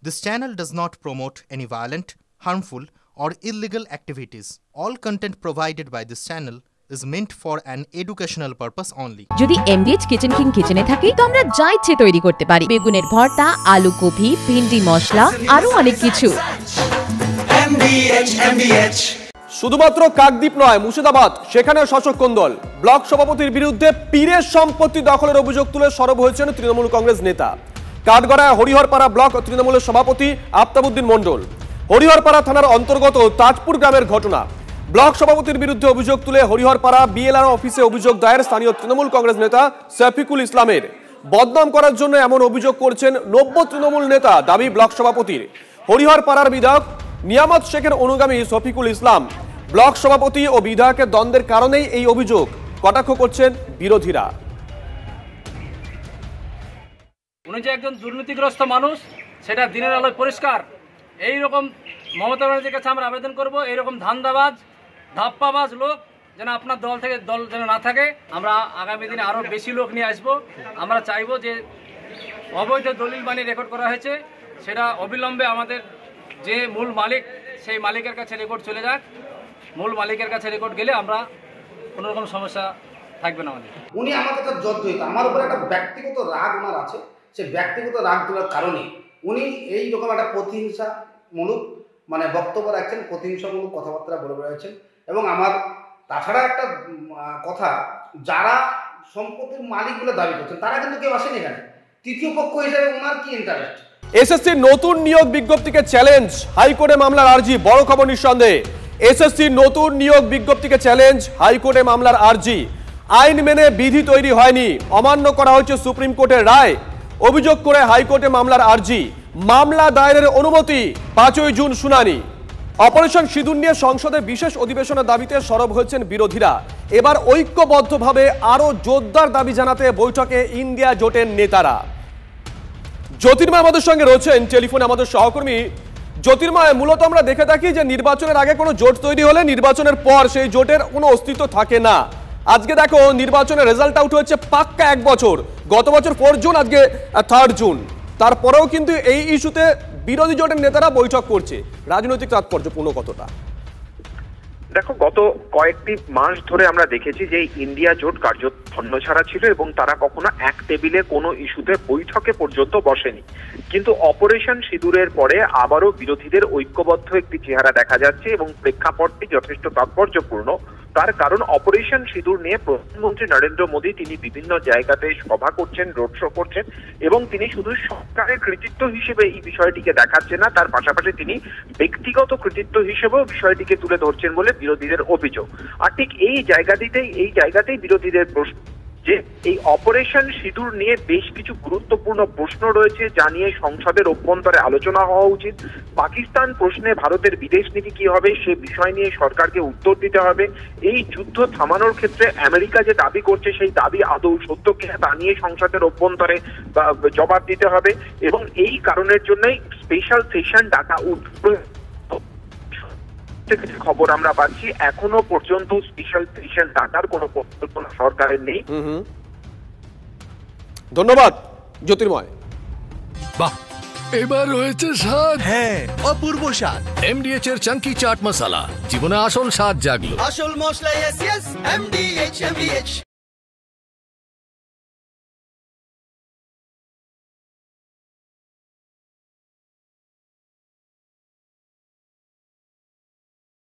This channel does not promote any violent, harmful, or illegal activities. All content provided by this channel is meant for an educational purpose only. যদি এমডিএচ kitchen king কিচেনে থাকি তো আমরা যা ইচ্ছে তৈরি করতে পারি। বেগুনের ভর্তা, আলু কপি, ভিন্ডি মশলা, আরো অনেক কিছু। শুধুমাত্র কাকদ্বীপ নয়, মুর্শিদাবাদ, সেখানে শাসক কোন দল? ব্লক সভাপতির বিরুদ্ধে পীরের সম্পত্তি দখলের অভিযোগ তুলে সরব হয়েছেন তৃণমূল কংগ্রেস নেতা। কাঠগড়ায় হরিহরপাড়া ব্লক তৃণমূলের সভাপতি আফতাবউদ্দিন মণ্ডল। হরিহরপাড়া থানার অন্তর্গত তাজপুর গ্রামের ঘটনা। ব্লক সভাপতির বিরুদ্ধে অভিযোগ তুলে হরিহরপাড়া বিএলআর অফিসে অভিযোগ দায়ের স্থানীয় তৃণমূল কংগ্রেস নেতা শফিকুল ইসলামের। বদনাম করার জন্য এমন অভিযোগ করছেন নব্য তৃণমূল নেতা, দাবি ব্লক সভাপতির। হরিহরপাড়ার বিধায়ক নিয়ামত শেখের অনুগামী শফিকুল ইসলাম। ব্লক সভাপতি ও বিধায়কের দ্বন্দ্বের কারণেই এই অভিযোগ, কটাক্ষ করছেন বিরোধীরা। উনি যে একজন দুর্নীতিগ্রস্ত মানুষ, সেটা দিনের আলোয় পরিষ্কার। এইরকম মমতা ব্যানার্জির কাছে আমরা আবেদন করব, এইরকম ধান্দাবাজ, ধাপ্পাবাজ লোক যেন আপনার দল যেন না থাকে। আমরা আগামী দিনে আরও বেশি লোক নিয়ে আসবো। আমরা চাইবো যে অবৈধ দলিল বানিয়ে রেকর্ড করা হয়েছে, সেটা অবিলম্বে আমাদের যে মূল মালিক, সেই মালিকের কাছে রেকর্ড চলে যাক। মূল মালিকের কাছে রেকর্ড গেলে আমরা কোনো রকম সমস্যা থাকবে না আমাদের। উনি আমার কাছে জর্জরিত, আমার উপরে একটা ব্যক্তিগত রাগ ওনার আছে। সেই ব্যক্তিগত রাগ তোলার কারণে উনি এই রকম একটা প্রতিহিংসামূলক বক্তব্য রাখছেন, প্রতিহিংসামূলক কথাবার্তা বলে বেড়াচ্ছেন। এবং আমার তাছাড়া একটা কথা, যারা সম্পত্তির মালিক বলে দাবি করছেন তারা কিন্তু কেউ আসেনি এখানে। তৃতীয় পক্ষ হিসেবে ওনার কি ইন্টারেস্ট? এসএসসির নতুন নিয়োগ বিজ্ঞপ্তিকে চ্যালেঞ্জ, হাইকোর্টে মামলার আর্জি। বড় খবর নিঃসন্দেহে, এসএসসির নতুন নিয়োগ বিজ্ঞপ্তিকে চ্যালেঞ্জ, হাইকোর্টে মামলার আর্জি। আইন মেনে বিধি তৈরি হয়নি, অমান্য করা হচ্ছে সুপ্রিম কোর্টের রায়। অভিযোগ করে হাইকোর্টে মামলার আর্জি, মামলা দায়েরের অনুমতি। 5ই জুন শুনানি। অপারেশন সিঁদুর নিয়ে সংসদে বিশেষ অধিবেশনের দাবিতে সরব হয়েছেন বিরোধীরা। এবার ঐক্যবদ্ধভাবে আরো জোরদার দাবি জানাতে বৈঠকে ইন্ডিয়া জোটের নেতারা। জ্যোতির্ময় আমাদের সঙ্গে রয়েছেন টেলিফোনে, আমাদের সহকর্মী। জ্যোতির্ময়, মূলত আমরা দেখে থাকি যে নির্বাচনের আগে কোনো জোট তৈরি হলে নির্বাচনের পর সেই জোটের কোনো অস্তিত্ব থাকে না। আজকে দেখো নির্বাচনের রেজাল্ট আউট হয়েছে পাক্কা 1 বছর। গত বছর 4 জুন, আজকে 3 জুন। তারপরেও কিন্তু এই ইস্যুতে বিরোধী জোটের নেতারা বৈঠক করছে। রাজনৈতিক তাৎপর্যপূর্ণ কতটা? দেখো, গত কয়েকটি মাস ধরে আমরা দেখেছি যে ইন্ডিয়া জোট কার্যত ছন্নছাড়া ছিল এবং তারা কখনো এক টেবিলে কোনো ইস্যুতে বৈঠকে পর্যন্ত বসেনি। কিন্তু অপারেশন সিঁদুরের পরে আবারও বিরোধীদের ঐক্যবদ্ধ একটি চেহারা দেখা যাচ্ছে এবং প্রেক্ষাপটটি যথেষ্ট তাৎপর্যপূর্ণ। তার কারণ, অপারেশন সিঁদুর নিয়ে প্রধানমন্ত্রী নরেন্দ্র মোদী তিনি বিভিন্ন জায়গাতে সভা করছেন, রোড শো করছেন এবং তিনি শুধু সরকারের কৃতিত্ব হিসেবে এই বিষয়টিকে দেখাচ্ছেন না, তার পাশাপাশি তিনি ব্যক্তিগত কৃতিত্ব হিসেবেও বিষয়টিকে তুলে ধরছেন বলে বিরোধীদের অভিযোগ। আর ঠিক এই জায়গাতেই বিরোধীদের প্রশ্ন যে এই অপারেশন সিঁদুর নিয়ে বেশ কিছু গুরুত্বপূর্ণ প্রশ্ন রয়েছে, যা নিয়ে সংসদের অভ্যন্তরে আলোচনা হওয়া উচিত। পাকিস্তান প্রশ্নে ভারতের বিদেশ নীতি কি হবে সে বিষয় নিয়ে সরকারকে উত্তর দিতে হবে। এই যুদ্ধ থামানোর ক্ষেত্রে আমেরিকা যে দাবি করছে সেই দাবি আদৌ সত্য কিনা তা নিয়ে সংসদের অভ্যন্তরে জবাব দিতে হবে। এবং এই কারণের জন্যই স্পেশাল সেশন ডাকা খবর আমরা পাচ্ছি। এখনো পর্যন্ত স্পেশাল সেশন ডাকার কোনো পরিকল্পনা সরকারের নেই। ধন্যবাদ জ্যোতির্ময়। বাহ, এবার রয়েছে স্বাদ। হ্যাঁ, অপূর্ব স্বাদ। এমডিএচ এর চাঙ্কি চাট মশলা, জীবনে আসল স্বাদ জাগলো। আসল মশলা, এমডিএচ।